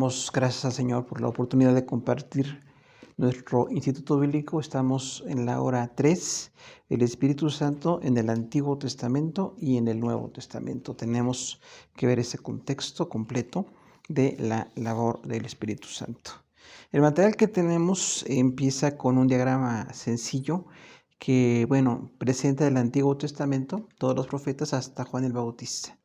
Damos gracias al Señor por la oportunidad de compartir nuestro Instituto Bíblico. Estamos en la hora 3, el Espíritu Santo en el Antiguo Testamento y en el Nuevo Testamento. Tenemos que ver ese contexto completo de la labor del Espíritu Santo. El material que tenemos empieza con un diagrama sencillo que, presenta el Antiguo Testamento, todos los profetas hasta Juan el Bautista.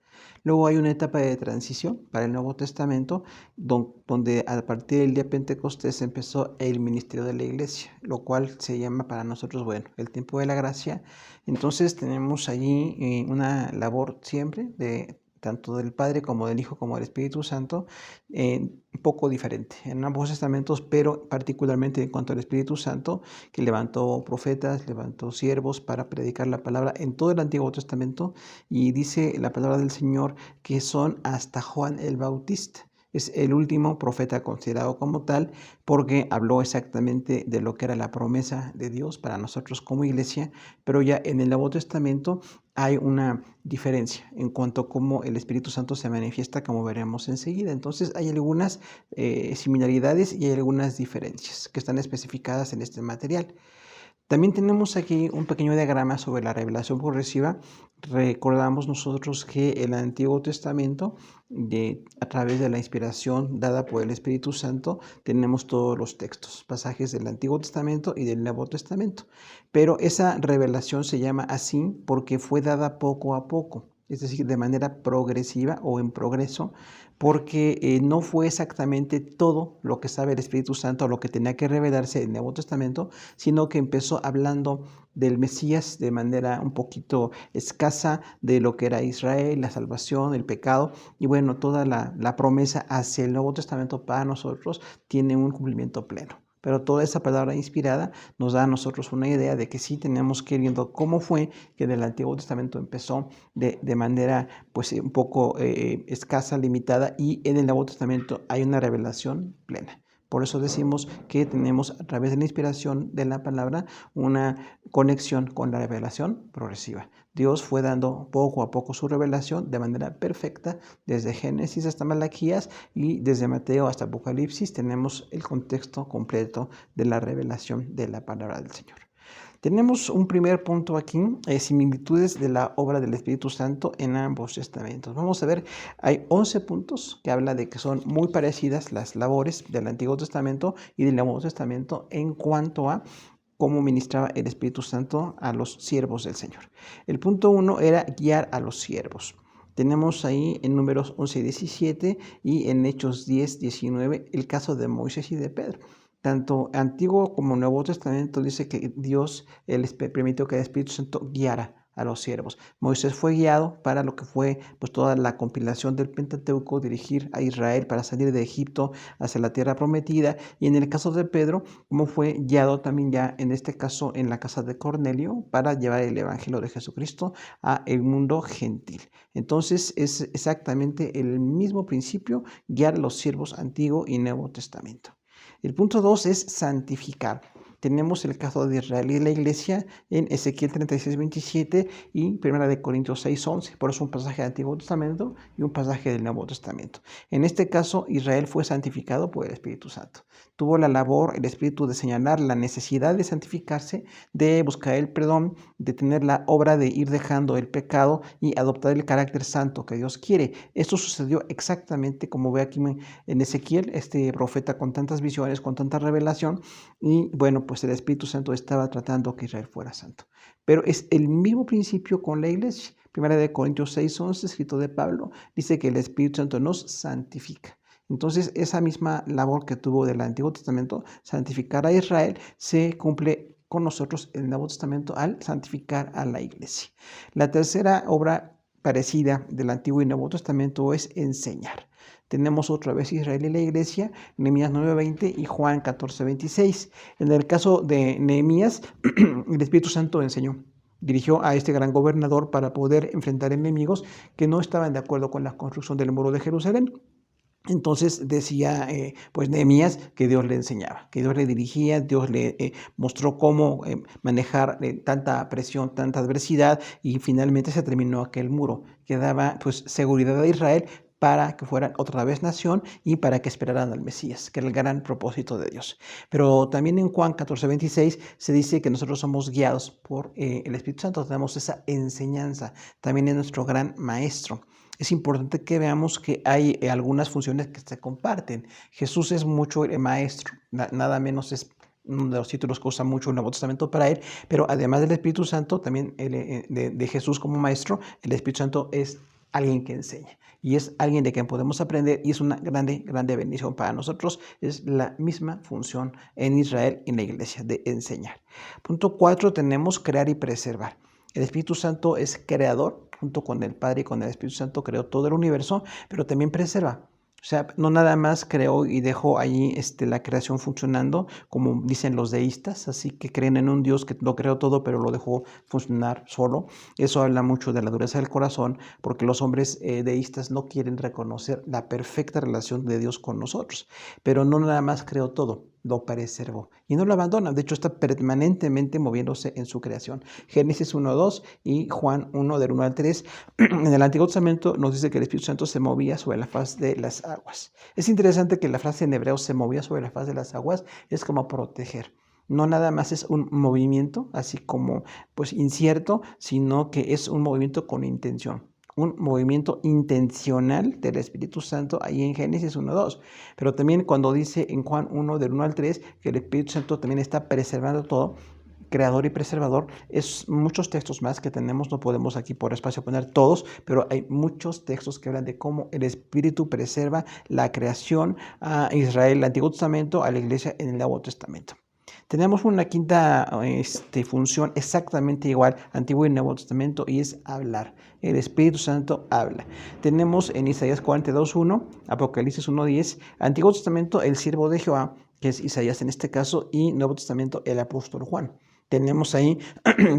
Luego hay una etapa de transición para el Nuevo Testamento, donde a partir del día Pentecostés empezó el ministerio de la iglesia, lo cual se llama para nosotros, el tiempo de la gracia. Entonces tenemos allí una labor siempre de tanto del Padre como del Hijo como del Espíritu Santo, un poco diferente en ambos testamentos, pero particularmente en cuanto al Espíritu Santo, que levantó profetas, levantó siervos para predicar la palabra en todo el Antiguo Testamento, y dice la palabra del Señor que son hasta Juan el Bautista. Es el último profeta considerado como tal porque habló exactamente de lo que era la promesa de Dios para nosotros como iglesia, pero ya en el Nuevo Testamento hay una diferencia en cuanto a cómo el Espíritu Santo se manifiesta, como veremos enseguida. Entonces hay algunas similaridades y hay algunas diferencias que están especificadas en este material. También tenemos aquí un pequeño diagrama sobre la revelación progresiva. Recordamos nosotros que el Antiguo Testamento, a través de la inspiración dada por el Espíritu Santo, tenemos todos los textos, pasajes del Antiguo Testamento y del Nuevo Testamento. Pero esa revelación se llama así porque fue dada poco a poco, es decir, de manera progresiva o en progreso, porque no fue exactamente todo lo que sabe el Espíritu Santo, lo que tenía que revelarse en el Nuevo Testamento, sino que empezó hablando del Mesías de manera un poquito escasa, de lo que era Israel, la salvación, el pecado, y toda la promesa hacia el Nuevo Testamento para nosotros tiene un cumplimiento pleno. Pero toda esa palabra inspirada nos da a nosotros una idea de que sí tenemos que ir viendo cómo fue que en el Antiguo Testamento empezó de manera un poco escasa, limitada, y en el Nuevo Testamento hay una revelación plena. Por eso decimos que tenemos a través de la inspiración de la palabra una conexión con la revelación progresiva. Dios fue dando poco a poco su revelación de manera perfecta, desde Génesis hasta Malaquías, y desde Mateo hasta Apocalipsis tenemos el contexto completo de la revelación de la palabra del Señor. Tenemos un primer punto aquí, similitudes de la obra del Espíritu Santo en ambos testamentos. Vamos a ver, hay 11 puntos que habla de que son muy parecidas las labores del Antiguo Testamento y del Nuevo Testamento en cuanto a cómo ministraba el Espíritu Santo a los siervos del Señor. El punto 1 era guiar a los siervos. Tenemos ahí en Números 11 y 17 y en Hechos 10, 19 el caso de Moisés y de Pedro. Tanto Antiguo como Nuevo Testamento dice que Dios permitió que el Espíritu Santo guiara a los siervos. Moisés fue guiado para lo que fue toda la compilación del Pentateuco, dirigir a Israel para salir de Egipto hacia la tierra prometida, y en el caso de Pedro, como fue guiado también ya en este caso en la casa de Cornelio para llevar el Evangelio de Jesucristo a el mundo gentil. Entonces es exactamente el mismo principio, guiar a los siervos Antiguo y Nuevo Testamento. El punto 2 es santificar. Tenemos el caso de Israel y de la iglesia en Ezequiel 36, 27 y 1 Corintios 6, 11. Por eso un pasaje del Antiguo Testamento y un pasaje del Nuevo Testamento. En este caso, Israel fue santificado por el Espíritu Santo. Tuvo la labor, el Espíritu, de señalar la necesidad de santificarse, de buscar el perdón, de tener la obra de ir dejando el pecado y adoptar el carácter santo que Dios quiere. Esto sucedió exactamente como ve aquí en Ezequiel, este profeta con tantas visiones, con tanta revelación, y el Espíritu Santo estaba tratando que Israel fuera santo. Pero es el mismo principio con la iglesia. 1 Corintios 6, 11, escrito de Pablo, dice que el Espíritu Santo nos santifica. Entonces, esa misma labor que tuvo del Antiguo Testamento, santificar a Israel, se cumple con nosotros en el Nuevo Testamento al santificar a la iglesia. La tercera obra parecida del Antiguo y Nuevo Testamento es enseñar. Tenemos otra vez Israel y la iglesia, Nehemías 9:20 y Juan 14:26. En el caso de Nehemías, el Espíritu Santo dirigió a este gran gobernador para poder enfrentar enemigos que no estaban de acuerdo con la construcción del muro de Jerusalén. Entonces decía Nehemías que Dios le enseñaba, que Dios le dirigía, Dios le mostró cómo manejar tanta presión, tanta adversidad, y finalmente se terminó aquel muro que daba seguridad a Israel para que fueran otra vez nación y para que esperaran al Mesías, que era el gran propósito de Dios. Pero también en Juan 14:26 se dice que nosotros somos guiados por el Espíritu Santo, tenemos esa enseñanza, también es nuestro gran maestro. Es importante que veamos que hay algunas funciones que se comparten. Jesús es mucho el maestro, nada menos es uno de los títulos que usa mucho el Nuevo Testamento para él, pero además del Espíritu Santo, también de Jesús como maestro, el Espíritu Santo es alguien que enseña y es alguien de quien podemos aprender y es una grande bendición para nosotros. Es la misma función en Israel y en la iglesia de enseñar. Punto 4, tenemos crear y preservar. El Espíritu Santo es creador, junto con el Padre y con el Espíritu Santo creó todo el universo, pero también preserva. O sea, no nada más creó y dejó allí la creación funcionando, como dicen los deístas, así que creen en un Dios que lo creó todo, pero lo dejó funcionar solo. Eso habla mucho de la dureza del corazón, porque los hombres deístas no quieren reconocer la perfecta relación de Dios con nosotros. Pero no nada más creó todo, lo preservó y no lo abandona. De hecho, está permanentemente moviéndose en su creación. Génesis 1:2 y Juan 1, del 1 al 3. En el Antiguo Testamento nos dice que el Espíritu Santo se movía sobre la faz de las aguas. Es interesante que la frase en hebreo se movía sobre la faz de las aguas, es como proteger. No nada más es un movimiento así como pues incierto, sino que es un movimiento con intención. Un movimiento intencional del Espíritu Santo ahí en Génesis 1:2. Pero también cuando dice en Juan 1, del 1 al 3, que el Espíritu Santo también está preservando todo, creador y preservador, es muchos textos más que tenemos, no podemos aquí por espacio poner todos, pero hay muchos textos que hablan de cómo el Espíritu preserva la creación a Israel, el Antiguo Testamento, a la iglesia en el Nuevo Testamento. Tenemos una quinta función exactamente igual, Antiguo y Nuevo Testamento, y es hablar. El Espíritu Santo habla. Tenemos en Isaías 42:1, Apocalipsis 1:10, Antiguo Testamento, el siervo de Jehová, que es Isaías en este caso, y Nuevo Testamento, el apóstol Juan. Tenemos ahí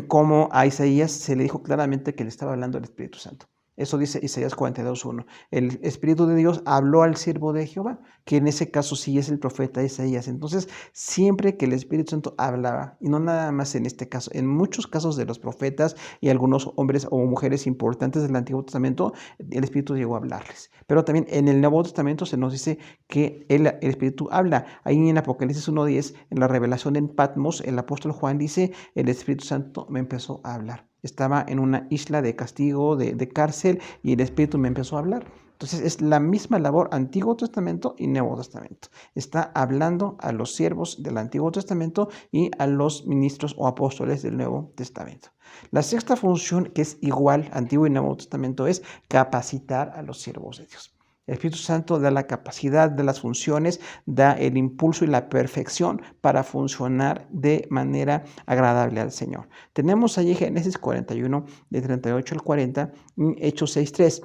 cómo a Isaías se le dijo claramente que le estaba hablando el Espíritu Santo. Eso dice Isaías 42:1. El Espíritu de Dios habló al siervo de Jehová, que en ese caso sí es el profeta Isaías. Entonces, siempre que el Espíritu Santo hablaba, y no nada más en este caso, en muchos casos de los profetas y algunos hombres o mujeres importantes del Antiguo Testamento, el Espíritu llegó a hablarles. Pero también en el Nuevo Testamento se nos dice que el Espíritu habla. Ahí en Apocalipsis 1:10, en la revelación en Patmos, el apóstol Juan dice, el Espíritu Santo me empezó a hablar. Estaba en una isla de castigo, de cárcel, y el Espíritu me empezó a hablar. Entonces es la misma labor Antiguo Testamento y Nuevo Testamento. Está hablando a los siervos del Antiguo Testamento y a los ministros o apóstoles del Nuevo Testamento. La sexta función, que es igual Antiguo y Nuevo Testamento, es capacitar a los siervos de Dios. El Espíritu Santo da la capacidad, de las funciones, da el impulso y la perfección para funcionar de manera agradable al Señor. Tenemos allí Génesis 41, de 38 al 40, Hechos 6:3.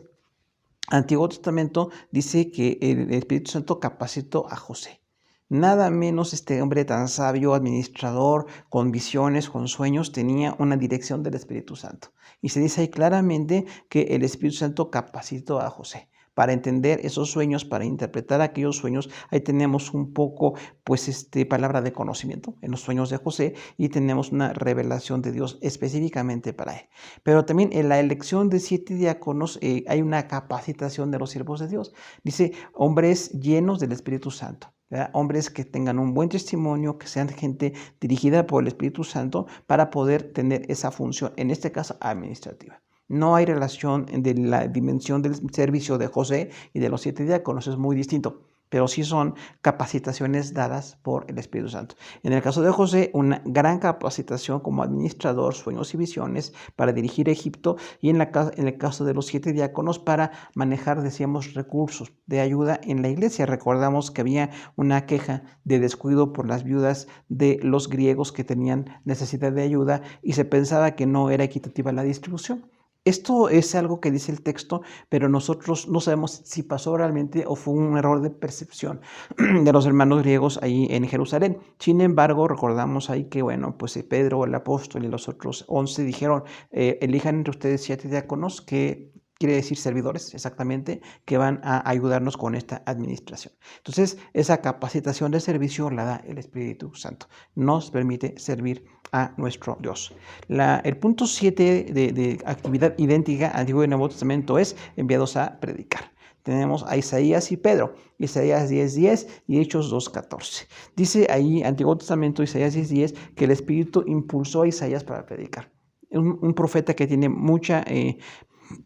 Antiguo Testamento dice que el Espíritu Santo capacitó a José. Nada menos este hombre tan sabio, administrador, con visiones, con sueños, tenía una dirección del Espíritu Santo. Y se dice ahí claramente que el Espíritu Santo capacitó a José para entender esos sueños, para interpretar aquellos sueños. Ahí tenemos un poco, pues, palabra de conocimiento en los sueños de José y tenemos una revelación de Dios específicamente para él. Pero también en la elección de 7 diáconos hay una capacitación de los siervos de Dios. Dice, hombres llenos del Espíritu Santo. ¿Verdad? Hombres que tengan un buen testimonio, que sean gente dirigida por el Espíritu Santo para poder tener esa función, en este caso administrativa. No hay relación de la dimensión del servicio de José y de los 7 diáconos, es muy distinto, pero sí son capacitaciones dadas por el Espíritu Santo. En el caso de José, una gran capacitación como administrador, sueños y visiones para dirigir Egipto, y en el caso de los 7 diáconos para manejar, decíamos, recursos de ayuda en la iglesia. Recordamos que había una queja de descuido por las viudas de los griegos que tenían necesidad de ayuda y se pensaba que no era equitativa la distribución. Esto es algo que dice el texto, pero nosotros no sabemos si pasó realmente o fue un error de percepción de los hermanos griegos ahí en Jerusalén. Sin embargo, recordamos ahí que, bueno, pues Pedro, el apóstol y los otros 11 dijeron, elijan entre ustedes 7 diáconos, que quiere decir servidores, exactamente, que van a ayudarnos con esta administración. Entonces, esa capacitación de servicio la da el Espíritu Santo. Nos permite servir a nuestro Dios. El punto 7 de actividad idéntica al Antiguo y Nuevo Testamento es enviados a predicar. Tenemos a Isaías y Pedro, Isaías 10:10 y Hechos 2:14. Dice ahí, Antiguo Testamento, Isaías 10:10, que el Espíritu impulsó a Isaías para predicar. Un profeta que tiene mucha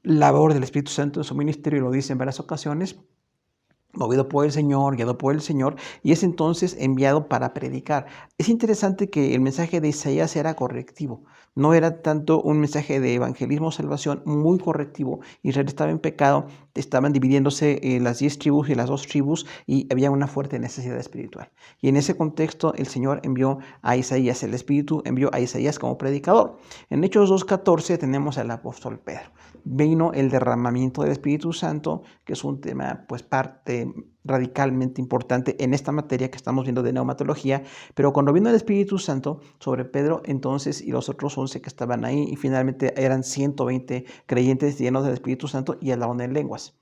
labor del Espíritu Santo en su ministerio, y lo dice en varias ocasiones, movido por el Señor, guiado por el Señor, y es entonces enviado para predicar. Es interesante que el mensaje de Isaías era correctivo, no era tanto un mensaje de evangelismo o salvación, muy correctivo. Israel estaba en pecado, estaban dividiéndose las 10 tribus y las 2 tribus, y había una fuerte necesidad espiritual. Y en ese contexto el Señor envió a Isaías, el Espíritu envió a Isaías como predicador. En Hechos 2:14 tenemos al apóstol Pedro. Vino el derramamiento del Espíritu Santo, que es un tema, pues, parte radicalmente importante en esta materia que estamos viendo de neumatología, pero cuando vino el Espíritu Santo sobre Pedro, entonces, y los otros 11 que estaban ahí, y finalmente eran 120 creyentes llenos del Espíritu Santo y hablaban en lenguas.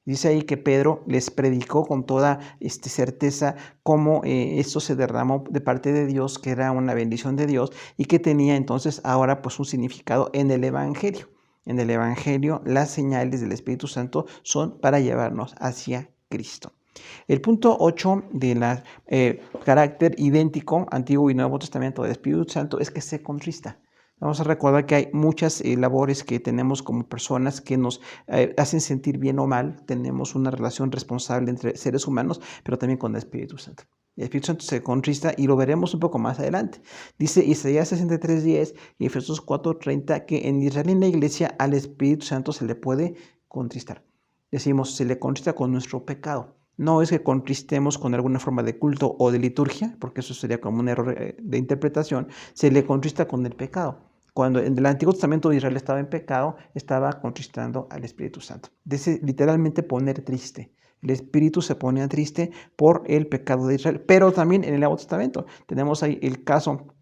Dice ahí que Pedro les predicó con toda certeza cómo esto se derramó de parte de Dios, que era una bendición de Dios y que tenía entonces ahora pues un significado en el Evangelio. En el Evangelio, las señales del Espíritu Santo son para llevarnos hacia Cristo. El punto 8 del carácter idéntico, Antiguo y Nuevo Testamento del Espíritu Santo, es que se contrista. Vamos a recordar que hay muchas labores que tenemos como personas que nos hacen sentir bien o mal. Tenemos una relación responsable entre seres humanos, pero también con el Espíritu Santo. El Espíritu Santo se contrista y lo veremos un poco más adelante. Dice Isaías 63:10 y Efesios 4:30 que en Israel y en la iglesia al Espíritu Santo se le puede contristar. Decimos, se le contrista con nuestro pecado. No es que contristemos con alguna forma de culto o de liturgia, porque eso sería como un error de interpretación. Se le contrista con el pecado. Cuando en el Antiguo Testamento Israel estaba en pecado, estaba contristando al Espíritu Santo. Dice literalmente poner triste. El Espíritu se ponía triste por el pecado de Israel, pero también en el Nuevo Testamento tenemos ahí el caso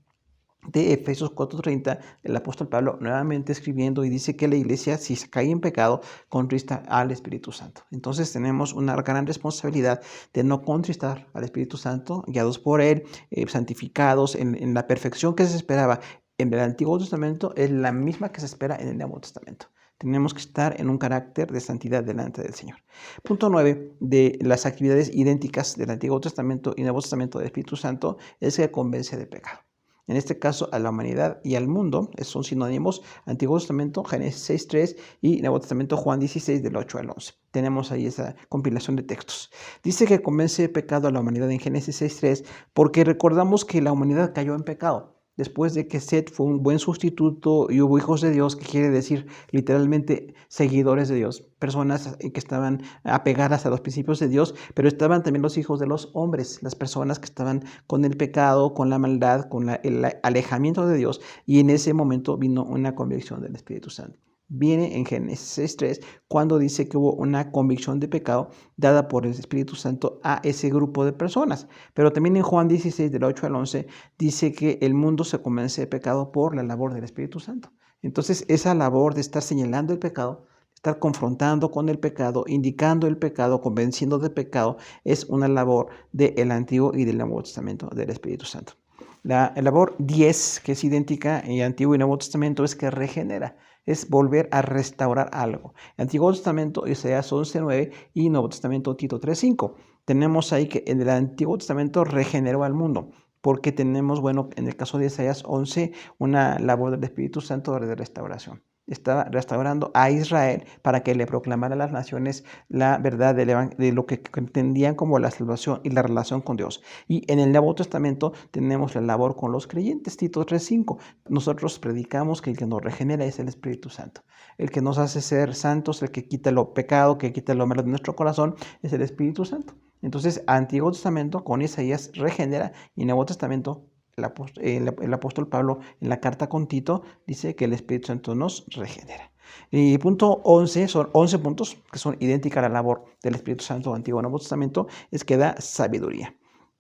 de Efesios 4:30, el apóstol Pablo nuevamente escribiendo y dice que la iglesia, si se cae en pecado, contrista al Espíritu Santo. Entonces tenemos una gran responsabilidad de no contristar al Espíritu Santo, guiados por él, santificados en la perfección que se esperaba en el Antiguo Testamento, es la misma que se espera en el Nuevo Testamento. Tenemos que estar en un carácter de santidad delante del Señor. Punto 9 de las actividades idénticas del Antiguo Testamento y Nuevo Testamento del Espíritu Santo es que convence de pecado. En este caso, a la humanidad y al mundo son sinónimos. Antiguo Testamento, Génesis 6:3 y Nuevo Testamento, Juan 16, del 8 al 11. Tenemos ahí esa compilación de textos. Dice que convence de pecado a la humanidad en Génesis 6:3 porque recordamos que la humanidad cayó en pecado. Después de que Set fue un buen sustituto y hubo hijos de Dios, que quiere decir literalmente seguidores de Dios, personas que estaban apegadas a los principios de Dios, pero estaban también los hijos de los hombres, las personas que estaban con el pecado, con la maldad, con el alejamiento de Dios, y en ese momento vino una convicción del Espíritu Santo. Viene en Génesis 6:3 cuando dice que hubo una convicción de pecado dada por el Espíritu Santo a ese grupo de personas. Pero también en Juan 16, del 8 al 11, dice que el mundo se convence de pecado por la labor del Espíritu Santo. Entonces, esa labor de estar señalando el pecado, estar confrontando con el pecado, indicando el pecado, convenciendo de pecado, es una labor del Antiguo y del Nuevo Testamento del Espíritu Santo. La labor 10, que es idéntica en Antiguo y Nuevo Testamento, es que regenera. Es volver a restaurar algo. Antiguo Testamento, Isaías 11:9 y Nuevo Testamento, Tito 3:5. Tenemos ahí que en el Antiguo Testamento regeneró al mundo, porque tenemos, bueno, en el caso de Isaías 11, una labor del Espíritu Santo de restauración. Estaba restaurando a Israel para que le proclamara a las naciones la verdad de lo que entendían como la salvación y la relación con Dios. Y en el Nuevo Testamento tenemos la labor con los creyentes, Tito 3:5. Nosotros predicamos que el que nos regenera es el Espíritu Santo. El que nos hace ser santos, el que quita lo pecado, que quita lo malo de nuestro corazón, es el Espíritu Santo. Entonces, Antiguo Testamento con Isaías regenera y Nuevo Testamento el apóstol Pablo en la carta con Tito dice que el Espíritu Santo nos regenera. Y punto 11, son 11 puntos que son idénticos a la labor del Espíritu Santo Antiguo y Nuevo Testamento, es que da sabiduría.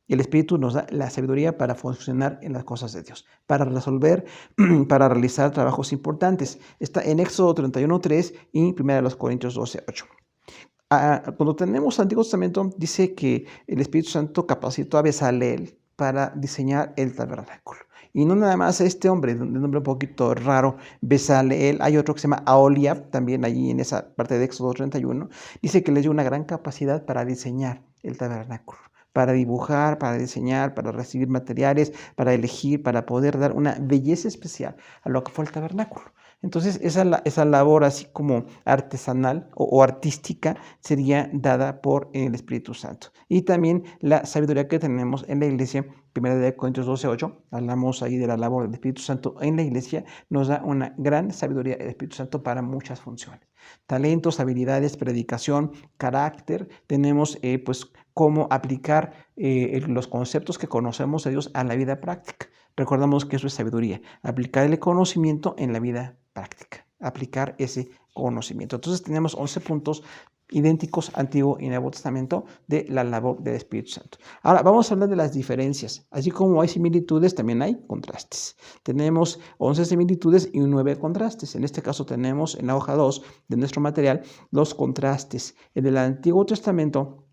El Espíritu nos da la sabiduría para funcionar en las cosas de Dios, para resolver, para realizar trabajos importantes. Está en Éxodo 31:3 y 1 Corintios 12:8. Cuando tenemos Antiguo Testamento, dice que el Espíritu Santo capacitó a Bezaleel para diseñar el tabernáculo. Y no nada más a este hombre, de un nombre un poquito raro, Bezaleel, hay otro que se llama Aholiab, también allí en esa parte de Éxodo 31, dice que les dio una gran capacidad para diseñar el tabernáculo, para dibujar, para diseñar, para recibir materiales, para elegir, para poder dar una belleza especial a lo que fue el tabernáculo. Entonces, esa labor así como artesanal o artística sería dada por el Espíritu Santo. Y también la sabiduría que tenemos en la iglesia, 1 Corintios 12:8, hablamos ahí de la labor del Espíritu Santo en la iglesia, nos da una gran sabiduría del Espíritu Santo para muchas funciones. Talentos, habilidades, predicación, carácter, tenemos pues cómo aplicar los conceptos que conocemos de Dios a la vida práctica. Recordamos que eso es sabiduría, aplicar el conocimiento en la vida práctica, aplicar ese conocimiento. Entonces tenemos 11 puntos idénticos, Antiguo y Nuevo Testamento, de la labor del Espíritu Santo. Ahora vamos a hablar de las diferencias. Así como hay similitudes, también hay contrastes. Tenemos 11 similitudes y 9 contrastes. En este caso tenemos en la hoja 2 de nuestro material los contrastes. En el Antiguo Testamento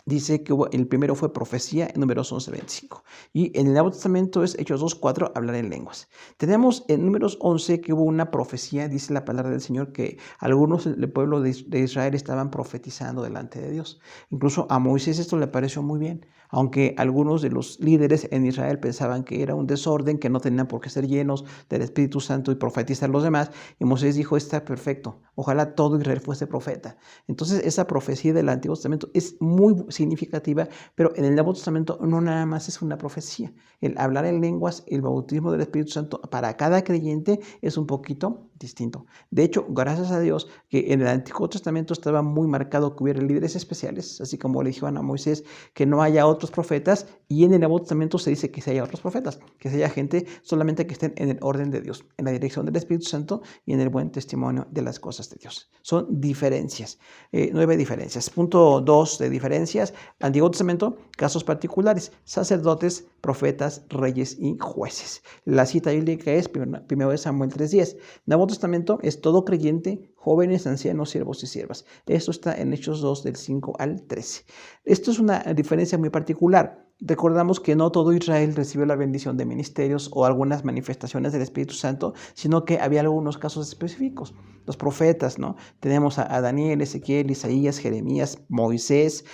dice que el primero fue profecía en Números 11:25. Y en el Nuevo Testamento es Hechos 2:4, hablar en lenguas. Tenemos en Números 11 que hubo una profecía, dice la palabra del Señor, que algunos del pueblo de Israel estaban profetizando delante de Dios. Incluso a Moisés esto le pareció muy bien, aunque algunos de los líderes en Israel pensaban que era un desorden, que no tenían por qué ser llenos del Espíritu Santo y profetizar los demás. Y Moisés dijo, está perfecto, ojalá todo Israel fuese profeta. Entonces esa profecía del Antiguo Testamento es muy significativa, pero en el Nuevo Testamento no nada más es una profecía. El hablar en lenguas, el bautismo del Espíritu Santo para cada creyente es un poquito distinto. De hecho, gracias a Dios que en el Antiguo Testamento estaba muy marcado que hubiera líderes especiales, así como le dijeron a Moisés que no haya otros profetas, y en el Nuevo Testamento se dice que se haya otros profetas, que se haya gente solamente que estén en el orden de Dios, en la dirección del Espíritu Santo y en el buen testimonio de las cosas de Dios. Son diferencias, 9 diferencias. Punto 2 de diferencias, Antiguo Testamento, casos particulares, sacerdotes, profetas, reyes y jueces. La cita bíblica es 1 Samuel 3:10. Nuevo Testamento es todo creyente, jóvenes, ancianos, siervos y siervas. Esto está en Hechos 2 del 5 al 13. Esto es una diferencia muy particular. Recordamos que no todo Israel recibió la bendición de ministerios o algunas manifestaciones del Espíritu Santo, sino que había algunos casos específicos. Los profetas, ¿no? Tenemos a Daniel, Ezequiel, Isaías, Jeremías, Moisés,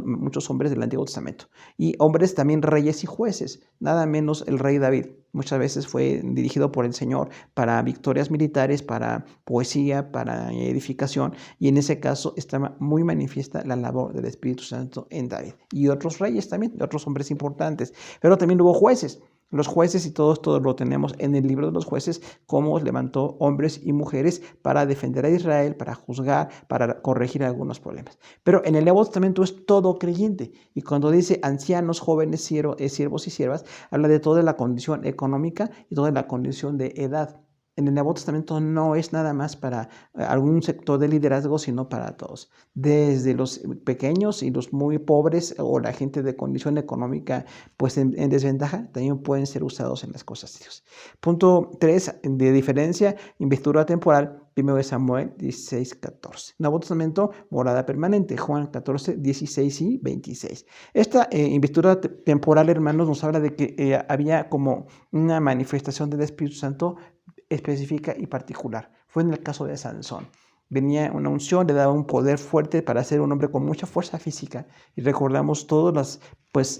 muchos hombres del Antiguo Testamento. Y hombres también reyes y jueces, nada menos el rey David. Muchas veces fue dirigido por el Señor para victorias militares, para poesía, para edificación, y en ese caso estaba muy manifiesta la labor del Espíritu Santo en David. Y otros reyes también, otros hombres importantes, pero también hubo jueces. Los jueces y todos lo tenemos en el libro de los jueces, cómo levantó hombres y mujeres para defender a Israel, para juzgar, para corregir algunos problemas. Pero en el Nuevo Testamento es todo creyente, y cuando dice ancianos, jóvenes, siervos y siervas, habla de toda la condición económica y toda la condición de edad. En el Nuevo Testamento no es nada más para algún sector de liderazgo, sino para todos. Desde los pequeños y los muy pobres o la gente de condición económica pues en desventaja, también pueden ser usados en las cosas de Dios. Punto 3 de diferencia, investidura temporal, 1 Samuel 16:14. Nuevo Testamento, morada permanente, Juan 14:16 y 26. Esta investidura temporal, hermanos, nos habla de que había como una manifestación del Espíritu Santo específica y particular. Fue en el caso de Sansón. Venía una unción, le daba un poder fuerte para ser un hombre con mucha fuerza física. Y recordamos todas las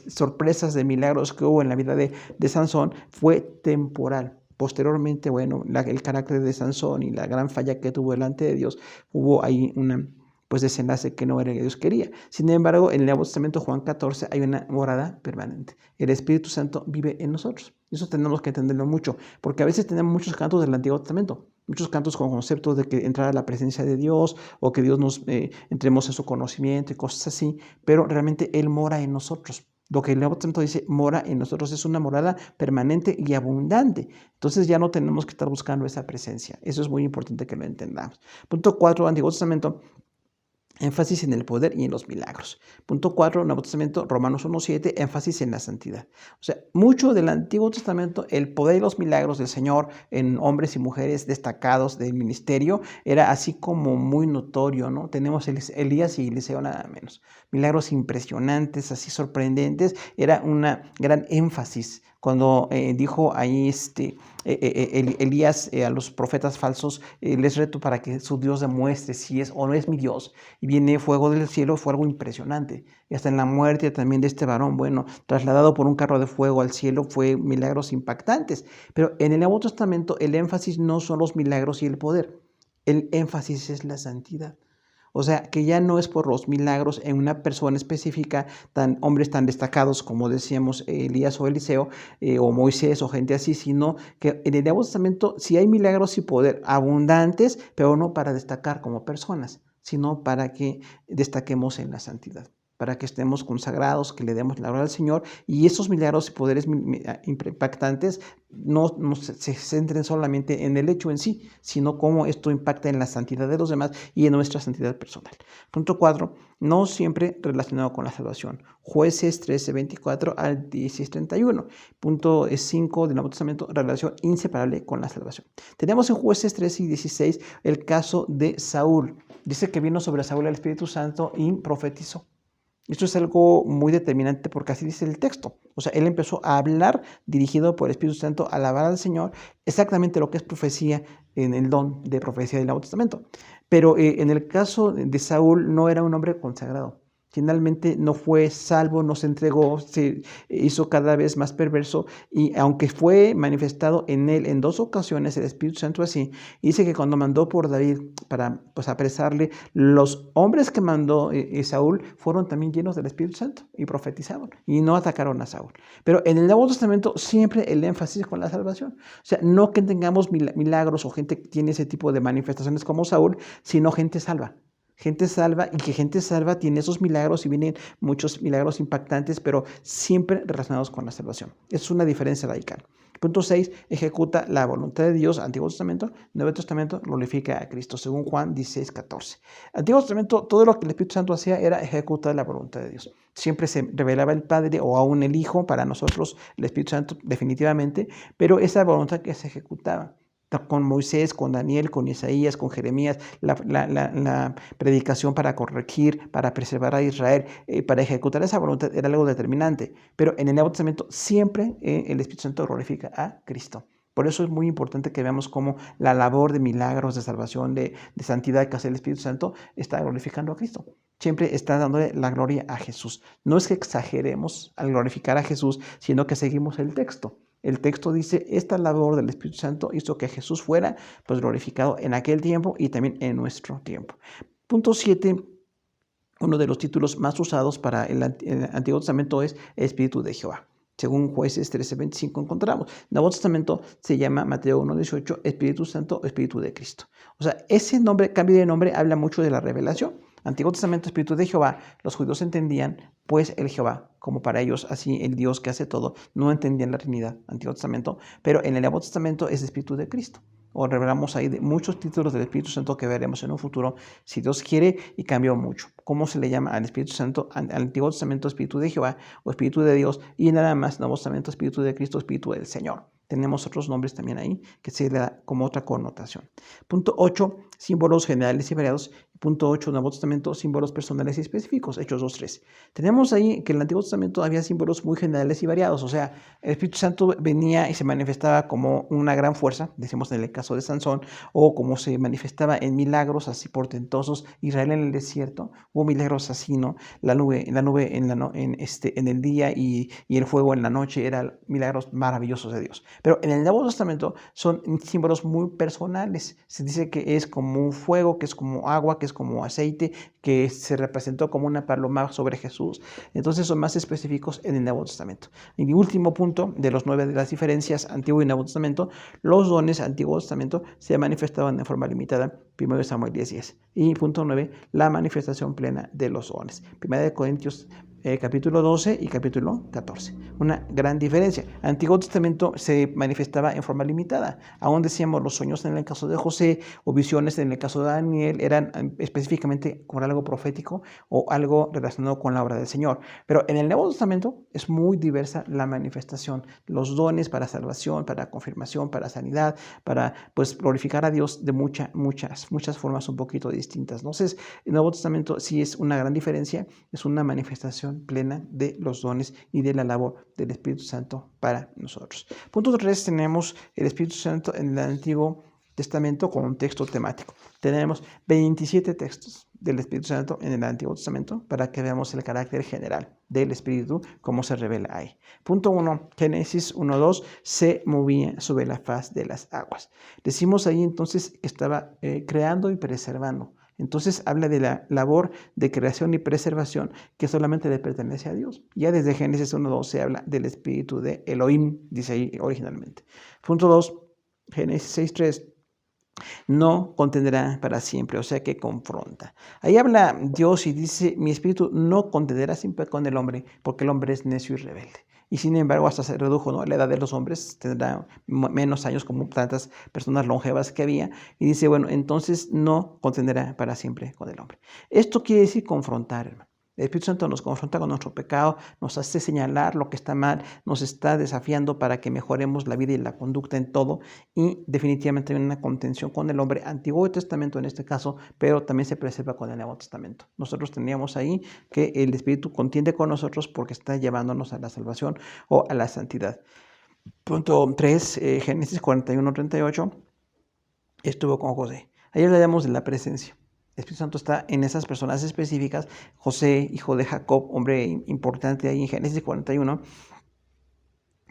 sorpresas de milagros que hubo en la vida de Sansón. Fue temporal. Posteriormente, el carácter de Sansón y la gran falla que tuvo delante de Dios, hubo ahí una desenlace que no era el que Dios quería. Sin embargo, en el Nuevo Testamento, Juan 14, hay una morada permanente. El Espíritu Santo vive en nosotros. Eso tenemos que entenderlo mucho, porque a veces tenemos muchos cantos del Antiguo Testamento, muchos cantos con conceptos de que entrar a la presencia de Dios o que Dios nos entremos en su conocimiento y cosas así, pero realmente Él mora en nosotros. Lo que el Nuevo Testamento dice, mora en nosotros, es una morada permanente y abundante. Entonces ya no tenemos que estar buscando esa presencia. Eso es muy importante que lo entendamos. Punto 4, Antiguo Testamento. Énfasis en el poder y en los milagros. Punto 4, Nuevo Testamento, Romanos 1:7, énfasis en la santidad. O sea, mucho del Antiguo Testamento, el poder y los milagros del Señor en hombres y mujeres destacados del ministerio era así como muy notorio, ¿no? Tenemos Elías y Eliseo nada menos. Milagros impresionantes, así sorprendentes, era una gran énfasis. Cuando dijo ahí Elías a los profetas falsos, les reto para que su Dios demuestre si es o no es mi Dios. Y viene fuego del cielo, fue algo impresionante. Y hasta en la muerte también de este varón, bueno, trasladado por un carro de fuego al cielo, fue milagros impactantes. Pero en el Nuevo Testamento el énfasis no son los milagros y el poder. El énfasis es la santidad. O sea, que ya no es por los milagros en una persona específica, hombres tan destacados como decíamos Elías o Eliseo, o Moisés o gente así, sino que en el Nuevo Testamento sí hay milagros y poder abundantes, pero no para destacar como personas, sino para que destaquemos en la santidad, para que estemos consagrados, que le demos la gloria al Señor, y esos milagros y poderes impactantes no se centren solamente en el hecho en sí, sino cómo esto impacta en la santidad de los demás y en nuestra santidad personal. Punto 4, no siempre relacionado con la salvación. Jueces 13:24 al 16:31. Punto 5 del Nuevo Testamento, relación inseparable con la salvación. Tenemos en Jueces 13 y 16 el caso de Saúl. Dice que vino sobre Saúl el Espíritu Santo y profetizó. Esto es algo muy determinante porque así dice el texto. O sea, él empezó a hablar dirigido por el Espíritu Santo, a alabar al Señor, exactamente lo que es profecía en el don de profecía del Nuevo Testamento. Pero en el caso de Saúl no era un hombre consagrado. Finalmente no fue salvo, no se entregó, se hizo cada vez más perverso y aunque fue manifestado en él en 2 ocasiones el Espíritu Santo así, dice que cuando mandó por David para apresarle, los hombres que mandó Saúl fueron también llenos del Espíritu Santo y profetizaron y no atacaron a Saúl. Pero en el Nuevo Testamento siempre el énfasis con la salvación. O sea, no que tengamos milagros o gente que tiene ese tipo de manifestaciones como Saúl, sino gente salva. Gente salva y que gente salva tiene esos milagros y vienen muchos milagros impactantes, pero siempre relacionados con la salvación. Es una diferencia radical. Punto 6, ejecuta la voluntad de Dios. Antiguo Testamento. Nuevo Testamento glorifica a Cristo, según Juan 16:14. Antiguo Testamento, todo lo que el Espíritu Santo hacía era ejecutar la voluntad de Dios. Siempre se revelaba el Padre o aún el Hijo, para nosotros el Espíritu Santo definitivamente, pero esa voluntad que se ejecutaba con Moisés, con Daniel, con Isaías, con Jeremías, la predicación para corregir, para preservar a Israel, para ejecutar esa voluntad era algo determinante. Pero en el Nuevo Testamento siempre el Espíritu Santo glorifica a Cristo. Por eso es muy importante que veamos cómo la labor de milagros, de salvación, de santidad que hace el Espíritu Santo está glorificando a Cristo. Siempre está dándole la gloria a Jesús. No es que exageremos al glorificar a Jesús, sino que seguimos el texto. El texto dice, esta labor del Espíritu Santo hizo que Jesús fuera glorificado en aquel tiempo y también en nuestro tiempo. Punto 7, uno de los títulos más usados para el Antiguo Testamento es Espíritu de Jehová. Según Jueces 13:25 encontramos. El Nuevo Testamento se llama Mateo 1:18 Espíritu Santo, Espíritu de Cristo. O sea, ese cambio de nombre habla mucho de la revelación. Antiguo Testamento, Espíritu de Jehová, los judíos entendían pues el Jehová, como para ellos así el Dios que hace todo, no entendían la Trinidad, Antiguo Testamento, pero en el Nuevo Testamento es Espíritu de Cristo. O revelamos ahí muchos títulos del Espíritu Santo que veremos en un futuro, si Dios quiere, y cambió mucho. ¿Cómo se le llama al Espíritu Santo? Al Antiguo Testamento, Espíritu de Jehová o Espíritu de Dios, y nada más, Nuevo Testamento, Espíritu de Cristo, Espíritu del Señor. Tenemos otros nombres también ahí que se le da como otra connotación. Punto 8, símbolos generales y variados. Punto 8, Nuevo Testamento, símbolos personales y específicos, Hechos 2:3. Tenemos ahí que en el Antiguo Testamento había símbolos muy generales y variados, o sea, el Espíritu Santo venía y se manifestaba como una gran fuerza, decimos en el caso de Sansón, o como se manifestaba en milagros así portentosos. Israel en el desierto, hubo milagros así, ¿no? La nube en el día y el fuego en la noche, eran milagros maravillosos de Dios. Pero en el Nuevo Testamento son símbolos muy personales. Se dice que es como un fuego, que es como agua, que es como aceite, que se representó como una paloma sobre Jesús. Entonces son más específicos en el Nuevo Testamento. Y el último punto de los 9 de las diferencias Antiguo y Nuevo Testamento, los dones Antiguo Testamento se manifestaban de forma limitada, 1 Samuel 10:10. Y punto 9, la manifestación plena de los dones, 1 Corintios capítulo 12 y capítulo 14. Una gran diferencia. Antiguo Testamento se manifestaba en forma limitada. Aún decíamos los sueños en el caso de José o visiones en el caso de Daniel eran específicamente con algo profético o algo relacionado con la obra del Señor. Pero en el Nuevo Testamento es muy diversa la manifestación. Los dones para salvación, para confirmación, para sanidad, para glorificar a Dios de muchas formas un poquito distintas. Entonces, el Nuevo Testamento sí es una gran diferencia, es una manifestación aplicación plena de los dones y de la labor del Espíritu Santo para nosotros. Punto 3, tenemos el Espíritu Santo en el Antiguo Testamento con un texto temático. Tenemos 27 textos del Espíritu Santo en el Antiguo Testamento para que veamos el carácter general del Espíritu, cómo se revela ahí. Punto 1, Génesis 1:2, se movía sobre la faz de las aguas. Decimos ahí entonces que estaba creando y preservando. Entonces habla de la labor de creación y preservación que solamente le pertenece a Dios. Ya desde Génesis 1:2 se habla del espíritu de Elohim, dice ahí originalmente. Punto 2, Génesis 6:3. No contenderá para siempre, o sea que confronta. Ahí habla Dios y dice, mi espíritu no contenderá siempre con el hombre, porque el hombre es necio y rebelde. Y sin embargo, hasta se redujo, ¿no? La edad de los hombres tendrá menos años, como tantas personas longevas que había. Y dice, bueno, entonces no contenderá para siempre con el hombre. Esto quiere decir confrontar, hermano. El Espíritu Santo nos confronta con nuestro pecado, nos hace señalar lo que está mal, nos está desafiando para que mejoremos la vida y la conducta en todo, y definitivamente hay una contención con el hombre, Antiguo Testamento en este caso, pero también se preserva con el Nuevo Testamento. Nosotros teníamos ahí que el Espíritu contiende con nosotros porque está llevándonos a la salvación o a la santidad. Punto 3, Génesis 41:38, estuvo con José. Ahí hablaremos de la presencia. El Espíritu Santo está en esas personas específicas. José, hijo de Jacob, hombre importante ahí en Génesis 41,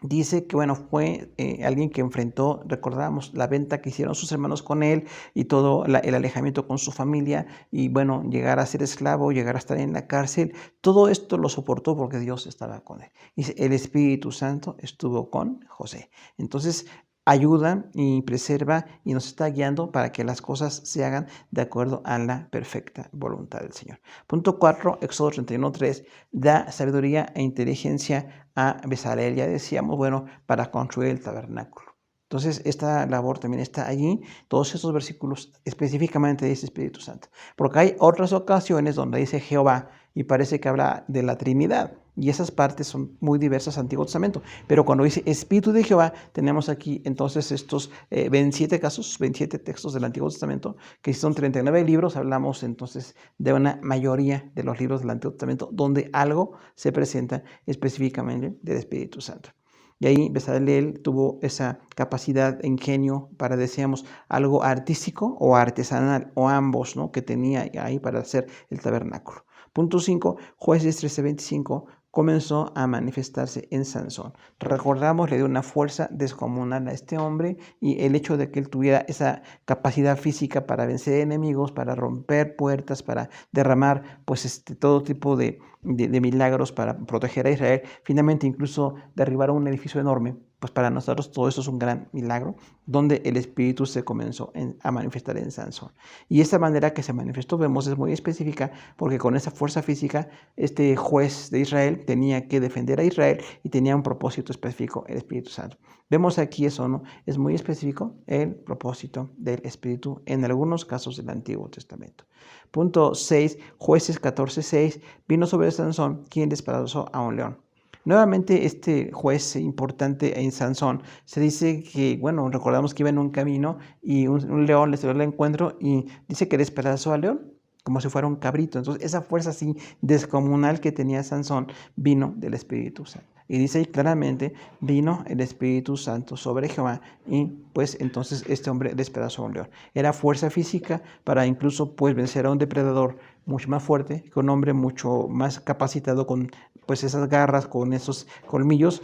dice que, bueno, fue alguien que enfrentó, recordamos, la venta que hicieron sus hermanos con él y todo el alejamiento con su familia y, bueno, llegar a ser esclavo, llegar a estar en la cárcel. Todo esto lo soportó porque Dios estaba con él. Dice, el Espíritu Santo estuvo con José. Entonces, ayuda y preserva y nos está guiando para que las cosas se hagan de acuerdo a la perfecta voluntad del Señor. Punto 4, Éxodo 31:3, da sabiduría e inteligencia a Bezaleel, ya decíamos, bueno, para construir el tabernáculo. Entonces, esta labor también está allí, todos estos versículos específicamente dice Espíritu Santo, porque hay otras ocasiones donde dice Jehová y parece que habla de la Trinidad, y esas partes son muy diversas Antiguo Testamento, pero cuando dice Espíritu de Jehová, tenemos aquí entonces estos 27 casos, 27 textos del Antiguo Testamento, que son 39 libros, hablamos entonces de una mayoría de los libros del Antiguo Testamento, donde algo se presenta específicamente del Espíritu Santo. Y ahí Bezaleel tuvo esa capacidad e ingenio para, decíamos, algo artístico o artesanal, o ambos, ¿no?, que tenía ahí para hacer el tabernáculo. Punto 5, Jueces 13:25, comenzó a manifestarse en Sansón. Recordamos, le dio una fuerza descomunal a este hombre y el hecho de que él tuviera esa capacidad física para vencer enemigos, para romper puertas, para derramar pues todo tipo de milagros para proteger a Israel, finalmente incluso derribar un edificio enorme. Pues para nosotros todo eso es un gran milagro, donde el Espíritu se comenzó a manifestar en Sansón. Y esa manera que se manifestó, vemos, es muy específica, porque con esa fuerza física, este juez de Israel tenía que defender a Israel y tenía un propósito específico, el Espíritu Santo. Vemos aquí eso, ¿no? Es muy específico el propósito del Espíritu en algunos casos del Antiguo Testamento. Punto 6, Jueces 14:6, vino sobre Sansón, quien despedazó a un león. Nuevamente, este juez importante en Sansón, se dice que, bueno, recordamos que iba en un camino y un león le salió al encuentro y dice que despedazó al león como si fuera un cabrito. Entonces, esa fuerza así descomunal que tenía Sansón vino del Espíritu Santo. Y dice ahí claramente, vino el Espíritu Santo sobre Jehová y pues entonces este hombre despedazó a un león. Era fuerza física para incluso pues vencer a un depredador mucho más fuerte, que un hombre mucho más capacitado con pues esas garras, con esos colmillos.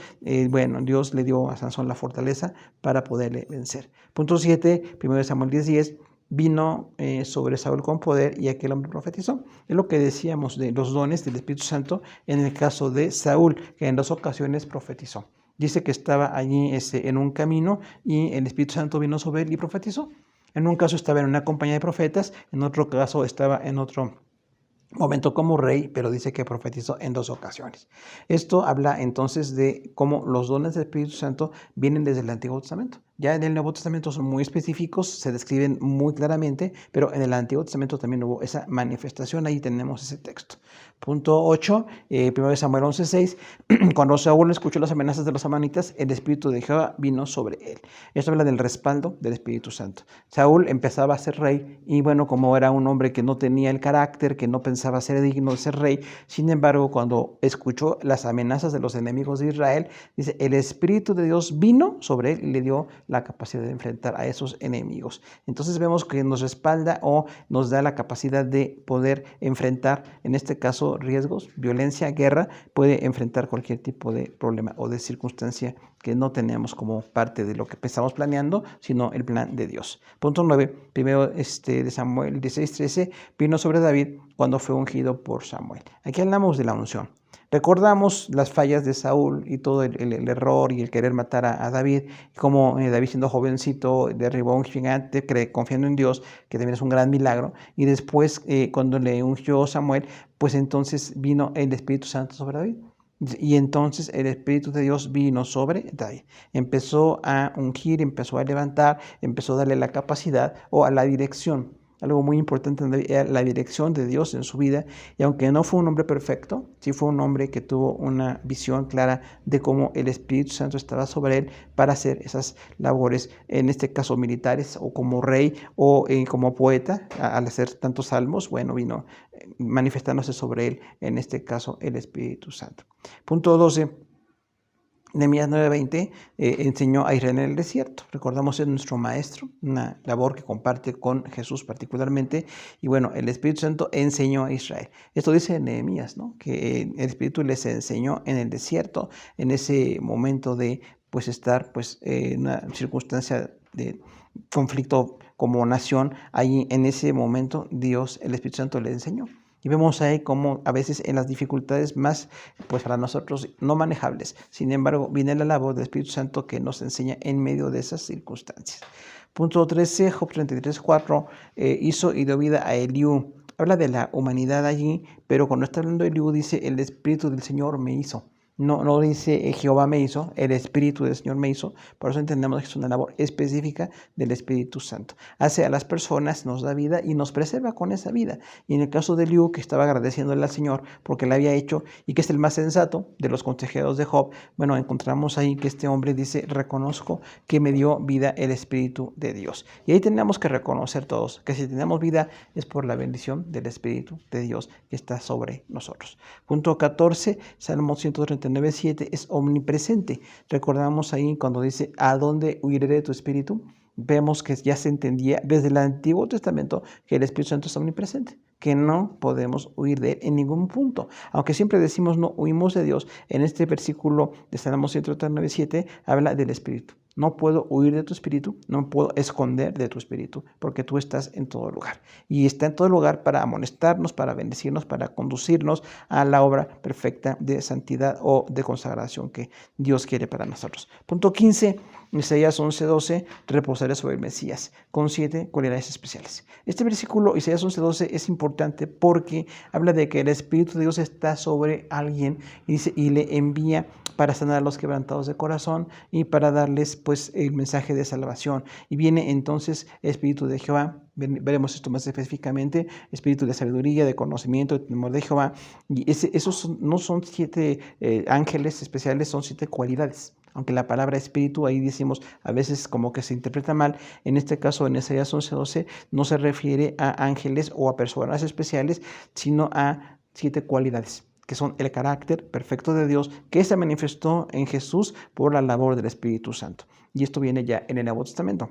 Bueno, Dios le dio a Sansón la fortaleza para poderle vencer. Punto 7, 1 Samuel 10:10. Vino sobre Saúl con poder y aquel hombre profetizó. Es lo que decíamos de los dones del Espíritu Santo en el caso de Saúl, que en 2 ocasiones profetizó. Dice que estaba allí en un camino y el Espíritu Santo vino sobre él y profetizó. En un caso estaba en una compañía de profetas, en otro caso estaba en otro momento como rey, pero dice que profetizó en 2 ocasiones. Esto habla entonces de cómo los dones del Espíritu Santo vienen desde el Antiguo Testamento. Ya en el Nuevo Testamento son muy específicos, se describen muy claramente, pero en el Antiguo Testamento también hubo esa manifestación, ahí tenemos ese texto. Punto 8, 1 Samuel 11:6, cuando Saúl escuchó las amenazas de los amanitas, el Espíritu de Jehová vino sobre él. Esto habla del respaldo del Espíritu Santo. Saúl empezaba a ser rey y bueno, como era un hombre que no tenía el carácter, que no pensaba ser digno de ser rey, sin embargo, cuando escuchó las amenazas de los enemigos de Israel, dice, el Espíritu de Dios vino sobre él y le dio la capacidad de enfrentar a esos enemigos. Entonces vemos que nos respalda o nos da la capacidad de poder enfrentar, en este caso, riesgos, violencia, guerra, puede enfrentar cualquier tipo de problema o de circunstancia que no tenemos como parte de lo que estamos planeando, sino el plan de Dios. Punto 9, primero de Samuel 16:13, vino sobre David cuando fue ungido por Samuel. Aquí hablamos de la unción. Recordamos las fallas de Saúl y todo el error y el querer matar a David, como David siendo jovencito derribó a un gigante confiando en Dios, que también es un gran milagro, y después cuando le ungió Samuel, pues entonces vino el Espíritu Santo sobre David. Y entonces el Espíritu de Dios vino sobre David. Empezó a ungir, empezó a levantar, empezó a darle la capacidad o a la dirección. Algo muy importante era la dirección de Dios en su vida. Y aunque no fue un hombre perfecto, sí fue un hombre que tuvo una visión clara de cómo el Espíritu Santo estaba sobre él para hacer esas labores, en este caso militares, o como rey, o como poeta, al hacer tantos salmos, bueno, vino manifestándose sobre él, en este caso el Espíritu Santo. Punto 12. Nehemías 9:20 enseñó a Israel en el desierto. Recordamos, es nuestro maestro, una labor que comparte con Jesús particularmente. Y bueno, el Espíritu Santo enseñó a Israel. Esto dice Nehemías, ¿no? Que el Espíritu les enseñó en el desierto, en ese momento de pues estar pues, en una circunstancia de conflicto como nación. Ahí en ese momento Dios, el Espíritu Santo, les enseñó. Y vemos ahí cómo a veces en las dificultades más, pues para nosotros no manejables, sin embargo, viene la labor del Espíritu Santo que nos enseña en medio de esas circunstancias. Punto 13, Job 33:4, hizo y dio vida a Eliú. Habla de la humanidad allí, pero cuando está hablando de Eliú dice, el Espíritu del Señor me hizo. No dice Jehová me hizo, el Espíritu del Señor me hizo. Por eso entendemos que es una labor específica del Espíritu Santo. Hace a las personas, nos da vida y nos preserva con esa vida. Y en el caso de Eliú, que estaba agradeciéndole al Señor porque le había hecho y que es el más sensato de los consejeros de Job, bueno, encontramos ahí que este hombre dice, reconozco que me dio vida el Espíritu de Dios. Y ahí tenemos que reconocer todos que si tenemos vida es por la bendición del Espíritu de Dios que está sobre nosotros. Punto 14, Salmo 139:7, es omnipresente. Recordamos ahí cuando dice, ¿a dónde huiré de tu Espíritu? Vemos que ya se entendía desde el Antiguo Testamento que el Espíritu Santo es omnipresente, que no podemos huir de él en ningún punto. Aunque siempre decimos no huimos de Dios, en este versículo de Salmo 139:7 habla del Espíritu. No puedo huir de tu Espíritu, no puedo esconder de tu Espíritu, porque tú estás en todo lugar. Y está en todo lugar para amonestarnos, para bendecirnos, para conducirnos a la obra perfecta de santidad o de consagración que Dios quiere para nosotros. Punto 15, Isaías 11:12, reposaré sobre el Mesías, con 7 cualidades especiales. Este versículo, Isaías 11:12, es importante porque habla de que el Espíritu de Dios está sobre alguien y le envía para sanar a los quebrantados de corazón y para darles pues el mensaje de salvación. Y viene entonces el Espíritu de Jehová, veremos esto más específicamente, espíritu de sabiduría, de conocimiento, de temor de Jehová. Y esos no son 7 ángeles especiales, son 7 cualidades. Aunque la palabra espíritu ahí decimos a veces como que se interpreta mal, en este caso en Isaías 11:12 no se refiere a ángeles o a personas especiales, sino a 7 cualidades, que son el carácter perfecto de Dios, que se manifestó en Jesús por la labor del Espíritu Santo. Y esto viene ya en el Nuevo Testamento.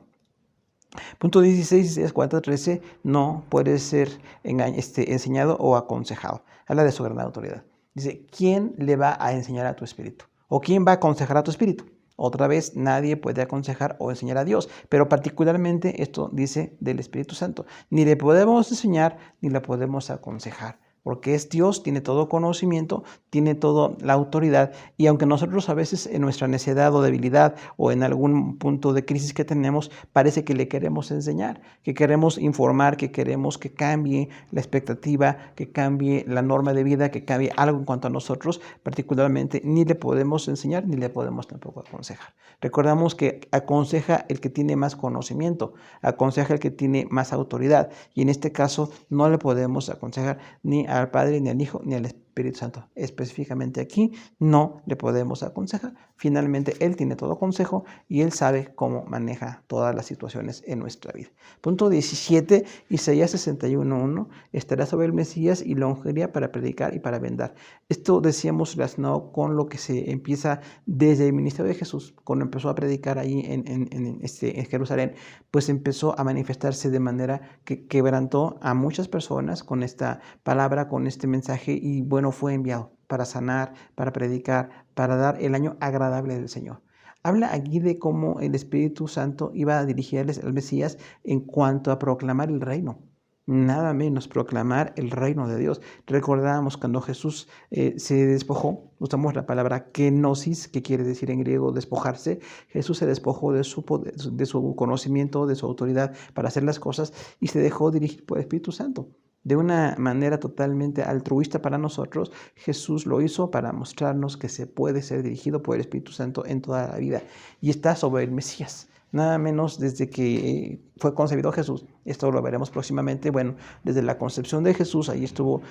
Punto 16, Isaías 40:13, no puede ser enseñado o aconsejado. Habla de su gran autoridad. Dice, ¿quién le va a enseñar a tu espíritu? ¿O quién va a aconsejar a tu espíritu? Otra vez, nadie puede aconsejar o enseñar a Dios, pero particularmente esto dice del Espíritu Santo. Ni le podemos enseñar, ni le podemos aconsejar. porque es Dios, tiene todo conocimiento, tiene toda la autoridad, y aunque nosotros a veces en nuestra necedad o debilidad o en algún punto de crisis que tenemos, parece que le queremos enseñar, que queremos informar, que queremos que cambie la expectativa, que cambie la norma de vida, que cambie algo en cuanto a nosotros, particularmente ni le podemos enseñar ni le podemos tampoco aconsejar. Recordamos que aconseja el que tiene más conocimiento, aconseja el que tiene más autoridad, y en este caso no le podemos aconsejar ni al Padre, ni al Hijo, ni al Espíritu Santo. Específicamente aquí no le podemos aconsejar. Finalmente, Él tiene todo consejo y Él sabe cómo maneja todas las situaciones en nuestra vida. Punto 17, Isaías 61:1, estará sobre el Mesías y lo ungiría para predicar y para vendar. Esto decíamos relacionado con lo que se empieza desde el ministerio de Jesús, cuando empezó a predicar ahí en Jerusalén, pues empezó a manifestarse de manera que quebrantó a muchas personas con esta palabra, con este mensaje, y bueno, fue enviado para sanar, para predicar, para dar el año agradable del Señor. Habla aquí de cómo el Espíritu Santo iba a dirigirles al Mesías en cuanto a proclamar el reino. Nada menos proclamar el reino de Dios. Recordábamos cuando Jesús se despojó, usamos la palabra kenosis, que quiere decir en griego despojarse. Jesús se despojó de su poder, de su conocimiento, de su autoridad para hacer las cosas, y se dejó dirigir por el Espíritu Santo. De una manera totalmente altruista para nosotros, Jesús lo hizo para mostrarnos que se puede ser dirigido por el Espíritu Santo en toda la vida, y está sobre el Mesías. Nada menos desde que fue concebido Jesús. Esto lo veremos próximamente. Bueno, desde la concepción de Jesús, ahí estuvo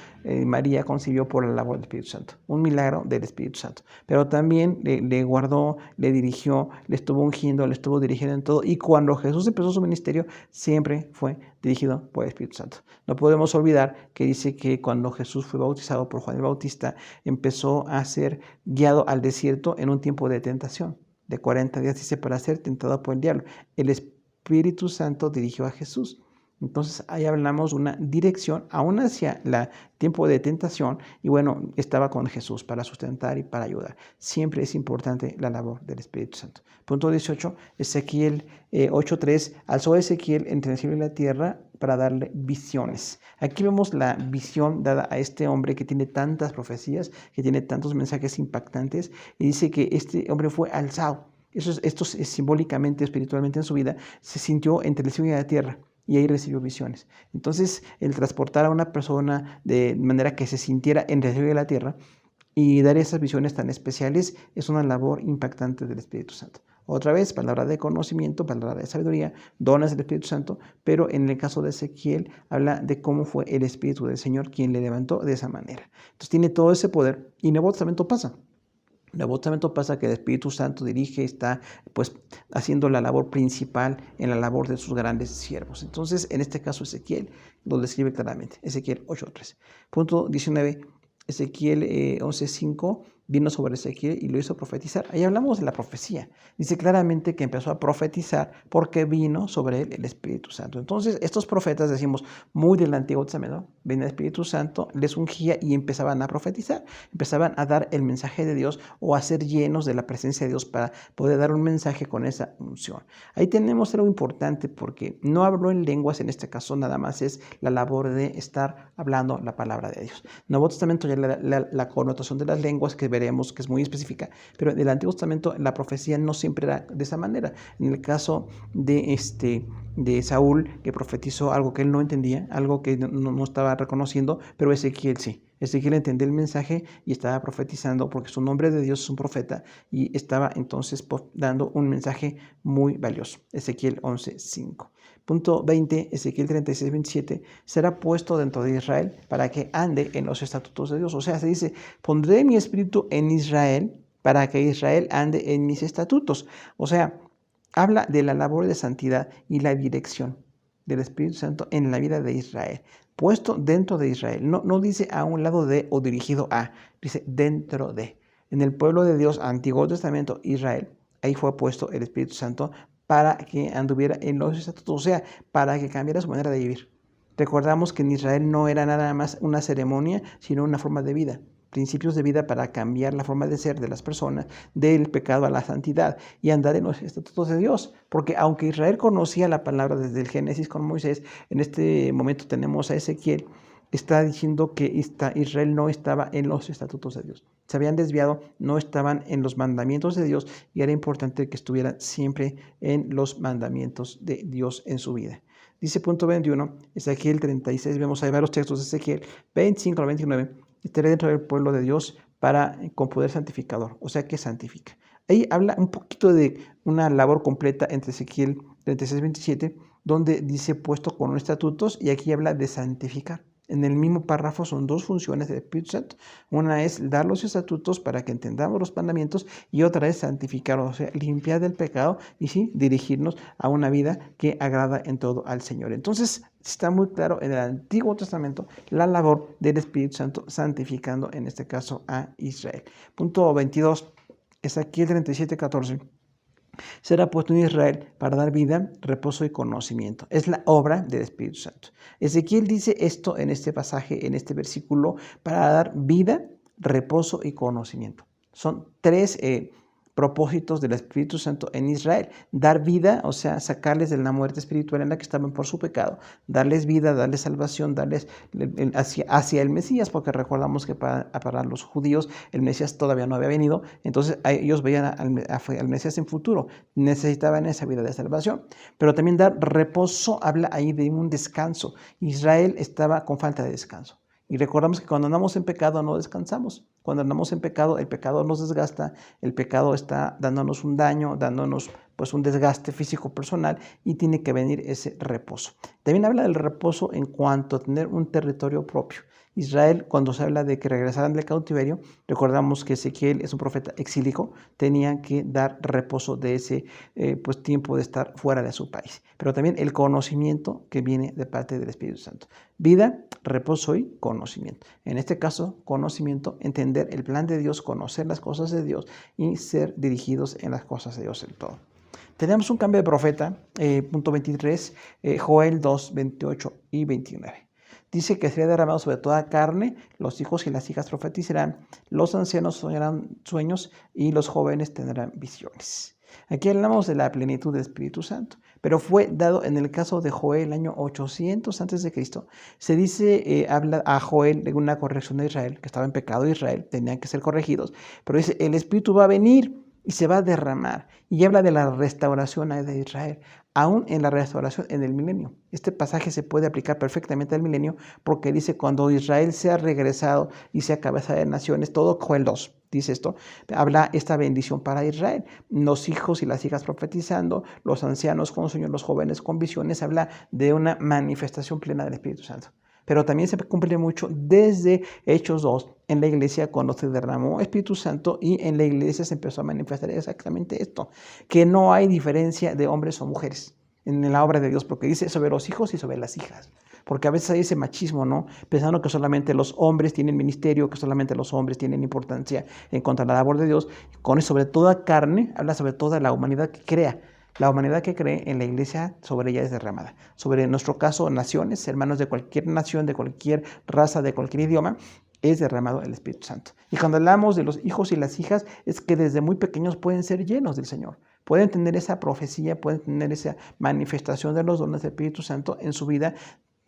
María, concibió por la labor del Espíritu Santo. Un milagro del Espíritu Santo. Pero también le guardó, le dirigió, le estuvo ungiendo, le estuvo dirigiendo en todo. Y cuando Jesús empezó su ministerio, siempre fue dirigido por el Espíritu Santo. No podemos olvidar que dice que cuando Jesús fue bautizado por Juan el Bautista, empezó a ser guiado al desierto en un tiempo de tentación. De 40 días, dice, para ser tentado por el diablo. El Espíritu Santo dirigió a Jesús. Entonces ahí hablamos de una dirección aún hacia el tiempo de tentación, y bueno, estaba con Jesús para sustentar y para ayudar. Siempre es importante la labor del Espíritu Santo. Punto 18, Ezequiel 8:3, alzó Ezequiel entre el cielo y la tierra para darle visiones. Aquí vemos la visión dada a este hombre que tiene tantas profecías, que tiene tantos mensajes impactantes, y dice que este hombre fue alzado. Esto es simbólicamente, espiritualmente en su vida, se sintió entre el cielo y la tierra, y ahí recibió visiones. Entonces, el transportar a una persona de manera que se sintiera entre el cielo y la tierra y dar esas visiones tan especiales es una labor impactante del Espíritu Santo. Otra vez, palabra de conocimiento, palabra de sabiduría, dones del Espíritu Santo, pero en el caso de Ezequiel habla de cómo fue el Espíritu del Señor quien le levantó de esa manera. Entonces tiene todo ese poder, y en el Nuevo Testamento pasa. En el Nuevo Testamento pasa que el Espíritu Santo dirige, está pues haciendo la labor principal en la labor de sus grandes siervos. Entonces, en este caso Ezequiel lo describe claramente, Ezequiel 8:3. Punto 19, Ezequiel 11:5, vino sobre Ezequiel y lo hizo profetizar. Ahí hablamos de la profecía. Dice claramente que empezó a profetizar porque vino sobre él el Espíritu Santo. Entonces, estos profetas, decimos, muy del Antiguo Testamento, venía el Espíritu Santo, les ungía y empezaban a profetizar. Empezaban a dar el mensaje de Dios o a ser llenos de la presencia de Dios para poder dar un mensaje con esa unción. Ahí tenemos algo importante porque no habló en lenguas, en este caso nada más es la labor de estar hablando la palabra de Dios. En el Nuevo Testamento ya la connotación de las lenguas que veremos que es muy específica, pero en el Antiguo Testamento la profecía no siempre era de esa manera. En el caso de Saúl, que profetizó algo que él no entendía, algo que no estaba reconociendo, pero Ezequiel sí. Ezequiel entendió el mensaje y estaba profetizando porque su nombre de Dios es un profeta, y estaba entonces dando un mensaje muy valioso. Ezequiel 11:5. Punto 20, Ezequiel 36:27, será puesto dentro de Israel para que ande en los estatutos de Dios. O sea, se dice, pondré mi espíritu en Israel para que Israel ande en mis estatutos. O sea, habla de la labor de santidad y la dirección del Espíritu Santo en la vida de Israel. Puesto dentro de Israel. No dice a un lado de o dirigido a, dice dentro de. En el pueblo de Dios, Antiguo Testamento, Israel, ahí fue puesto el Espíritu Santo para que anduviera en los estatutos, o sea, para que cambiara su manera de vivir. Recordamos que en Israel no era nada más una ceremonia, sino una forma de vida. Principios de vida para cambiar la forma de ser de las personas, del pecado a la santidad y andar en los estatutos de Dios. Porque aunque Israel conocía la palabra desde el Génesis con Moisés, en este momento tenemos a Ezequiel está diciendo que Israel no estaba en los estatutos de Dios. Se habían desviado, no estaban en los mandamientos de Dios y era importante que estuvieran siempre en los mandamientos de Dios en su vida. Dice punto 21, Ezequiel 36, vemos ahí varios textos de Ezequiel 25 al 29, estaré dentro del pueblo de Dios con poder santificador, o sea que santifica. Ahí habla un poquito de una labor completa entre Ezequiel 36 27, donde dice puesto con estatutos, y aquí habla de santificar. En el mismo párrafo son dos funciones del Espíritu Santo. Una es dar los estatutos para que entendamos los mandamientos y otra es santificar, o sea, limpiar del pecado y sí, dirigirnos a una vida que agrada en todo al Señor. Entonces, está muy claro en el Antiguo Testamento la labor del Espíritu Santo santificando, en este caso, a Israel. Punto 22, Ezequiel 37, 14. Será puesto en Israel para dar vida, reposo y conocimiento. Es la obra del Espíritu Santo. Ezequiel dice esto en este pasaje, en este versículo, para dar vida, reposo y conocimiento. Son tres propósitos del Espíritu Santo en Israel. Dar vida, o sea, sacarles de la muerte espiritual en la que estaban por su pecado, darles vida, darles salvación, darles hacia el Mesías, porque recordamos que para los judíos el Mesías todavía no había venido, entonces ellos veían al Mesías en futuro, necesitaban esa vida de salvación. Pero también dar reposo, habla ahí de un descanso. Israel estaba con falta de descanso. Y recordamos que cuando andamos en pecado no descansamos. Cuando andamos en pecado, el pecado nos desgasta, el pecado está dándonos un daño, dándonos pues un desgaste físico personal y tiene que venir ese reposo. También habla del reposo en cuanto a tener un territorio propio. Israel, cuando se habla de que regresaran del cautiverio, recordamos que Ezequiel es un profeta exílico, tenían que dar reposo de ese pues tiempo de estar fuera de su país. Pero también el conocimiento que viene de parte del Espíritu Santo. Vida, reposo y conocimiento. En este caso, conocimiento, entender el plan de Dios, conocer las cosas de Dios y ser dirigidos en las cosas de Dios en todo. Tenemos un cambio de profeta, punto 23, Joel 2, 28 y 29. Dice que será derramado sobre toda carne, los hijos y las hijas profetizarán, los ancianos soñarán sueños y los jóvenes tendrán visiones. Aquí hablamos de la plenitud del Espíritu Santo, pero fue dado en el caso de Joel el año 800 a.C. Se dice, habla a Joel de una corrección de Israel, que estaba en pecado de Israel, tenían que ser corregidos, pero dice, el Espíritu va a venir y se va a derramar. Y habla de la restauración de Israel, aún en la restauración en el milenio. Este pasaje se puede aplicar perfectamente al milenio porque dice, cuando Israel sea regresado y sea cabeza de naciones, todo Joel 2. Dice esto, habla esta bendición para Israel, los hijos y las hijas profetizando, los ancianos con sueños, los jóvenes con visiones, habla de una manifestación plena del Espíritu Santo. Pero también se cumple mucho desde Hechos 2, en la iglesia cuando se derramó Espíritu Santo y en la iglesia se empezó a manifestar exactamente esto, que no hay diferencia de hombres o mujeres en la obra de Dios, porque dice sobre los hijos y sobre las hijas. Porque a veces hay ese machismo, ¿no? Pensando que solamente los hombres tienen ministerio, que solamente los hombres tienen importancia en cuanto a la labor de Dios. Con eso, sobre toda carne, habla sobre toda la humanidad que crea. La humanidad que cree en la iglesia, sobre ella es derramada. Sobre nuestro caso, naciones, hermanos de cualquier nación, de cualquier raza, de cualquier idioma, es derramado el Espíritu Santo. Y cuando hablamos de los hijos y las hijas, es que desde muy pequeños pueden ser llenos del Señor. Pueden tener esa profecía, pueden tener esa manifestación de los dones del Espíritu Santo en su vida,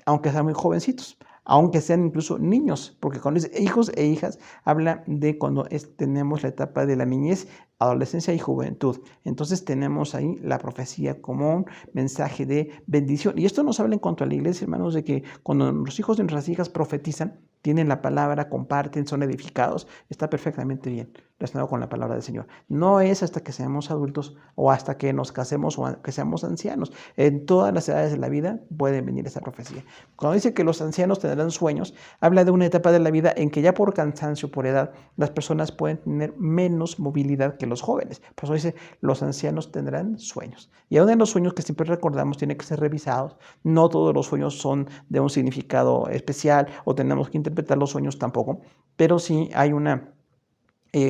aunque sean muy jovencitos, aunque sean incluso niños, porque con hijos e hijas habla de cuando tenemos la etapa de la niñez, adolescencia y juventud. Entonces tenemos ahí la profecía como un mensaje de bendición. Y esto nos habla en cuanto a la iglesia, hermanos, de que cuando los hijos de nuestras hijas profetizan, tienen la palabra, comparten, son edificados, está perfectamente bien relacionado con la palabra del Señor. No es hasta que seamos adultos o hasta que nos casemos o que seamos ancianos. En todas las edades de la vida puede venir esa profecía. Cuando dice que los ancianos tendrán sueños, habla de una etapa de la vida en que ya por cansancio, por edad, las personas pueden tener menos movilidad que los jóvenes. Por eso dice, los ancianos tendrán sueños. Y aún en los sueños que siempre recordamos tienen que ser revisados. No todos los sueños son de un significado especial o tenemos que interpretar los sueños tampoco, pero sí hay una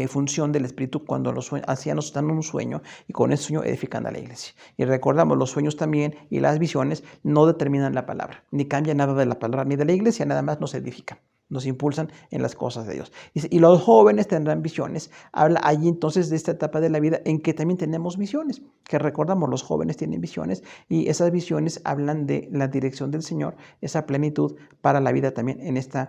función del Espíritu cuando los ancianos están en un sueño y con ese sueño edifican a la iglesia. Y recordamos, los sueños también y las visiones no determinan la palabra, ni cambian nada de la palabra ni de la iglesia, nada más nos edifican. nos impulsan en las cosas de Dios. Dice, y los jóvenes tendrán visiones. Habla allí entonces de esta etapa de la vida en que también tenemos visiones, que recordamos, los jóvenes tienen visiones y esas visiones hablan de la dirección del Señor, esa plenitud para la vida también en esta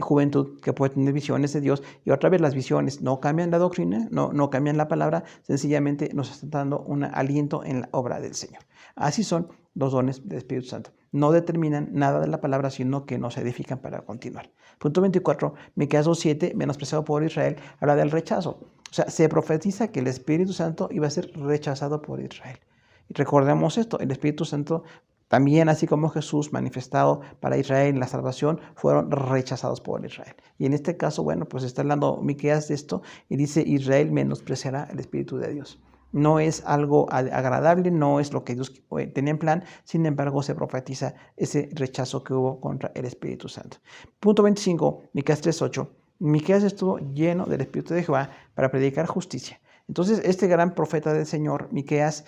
juventud que puede tener visiones de Dios. Y otra vez las visiones no cambian la doctrina, no cambian la palabra, sencillamente nos están dando un aliento en la obra del Señor. Así son los dones del Espíritu Santo. No determinan nada de la palabra, sino que nos edifican para continuar. Punto 24, Miqueas 2:7, menospreciado por Israel, habla del rechazo. O sea, se profetiza que el Espíritu Santo iba a ser rechazado por Israel. Y recordemos esto, el Espíritu Santo también, así como Jesús manifestado para Israel en la salvación, fueron rechazados por Israel. Y en este caso, bueno, pues está hablando Miqueas de esto y dice, Israel menospreciará el Espíritu de Dios. No es algo agradable, no es lo que Dios tenía en plan, sin embargo se profetiza ese rechazo que hubo contra el Espíritu Santo. Punto 25, Miqueas 3:8. Miqueas estuvo lleno del Espíritu de Jehová para predicar justicia. Entonces, este gran profeta del Señor, Miqueas,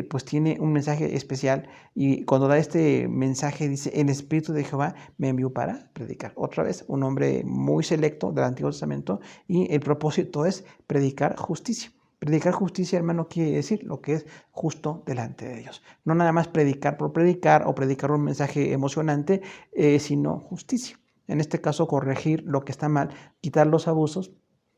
pues tiene un mensaje especial y cuando da este mensaje dice, el Espíritu de Jehová me envió para predicar. Otra vez, un hombre muy selecto del Antiguo Testamento y el propósito es predicar justicia. Predicar justicia, hermano, quiere decir lo que es justo delante de Dios. No nada más predicar por predicar o predicar un mensaje emocionante, sino justicia. En este caso, corregir lo que está mal, quitar los abusos,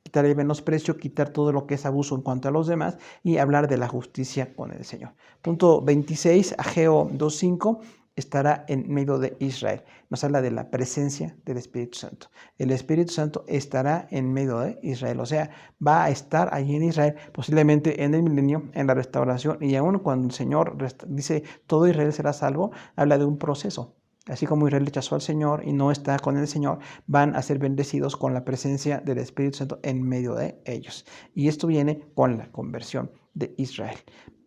quitar el menosprecio, quitar todo lo que es abuso en cuanto a los demás y hablar de la justicia con el Señor. Punto 26, Ageo 2:5. Estará en medio de Israel. Nos habla de la presencia del Espíritu Santo. El Espíritu Santo estará en medio de Israel, o sea, va a estar allí en Israel, posiblemente en el milenio, en la restauración, y aún cuando el Señor dice todo Israel será salvo, habla de un proceso. Así como Israel rechazó al Señor y no está con el Señor, van a ser bendecidos con la presencia del Espíritu Santo en medio de ellos. Y esto viene con la conversión de Israel.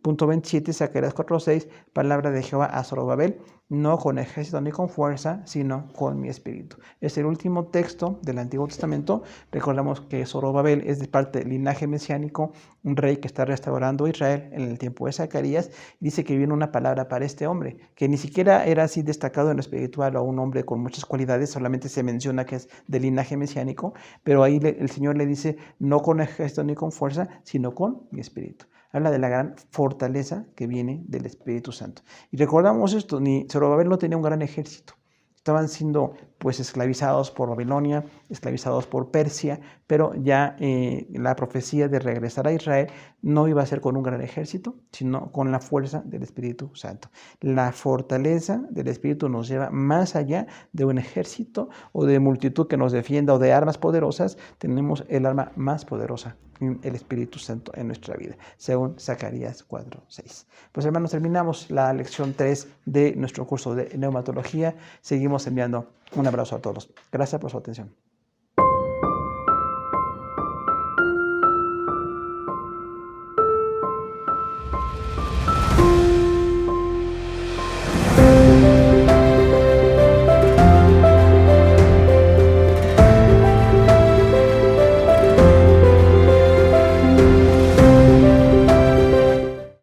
Punto 27, Zacarías 4:6, palabra de Jehová a Zorobabel, no con ejército ni con fuerza, sino con mi espíritu. Es el último texto del Antiguo Testamento. Recordamos que Zorobabel es de parte del linaje mesiánico, un rey que está restaurando Israel en el tiempo de Zacarías. Dice que viene una palabra para este hombre, que ni siquiera era así destacado en lo espiritual o un hombre con muchas cualidades, solamente se menciona que es del linaje mesiánico, pero ahí el Señor le dice, no con ejército ni con fuerza, sino con mi espíritu. Habla de la gran fortaleza que viene del Espíritu Santo. Y recordamos esto, ni Zorobabel no tenía un gran ejército. Estaban siendo pues esclavizados por Babilonia, esclavizados por Persia, pero ya la profecía de regresar a Israel no iba a ser con un gran ejército, sino con la fuerza del Espíritu Santo. La fortaleza del Espíritu nos lleva más allá de un ejército o de multitud que nos defienda o de armas poderosas. Tenemos el arma más poderosa, el Espíritu Santo en nuestra vida, según Zacarías 4:6. Pues hermanos, terminamos la lección 3 de nuestro curso de neumatología. Seguimos enviando un abrazo a todos. Gracias por su atención.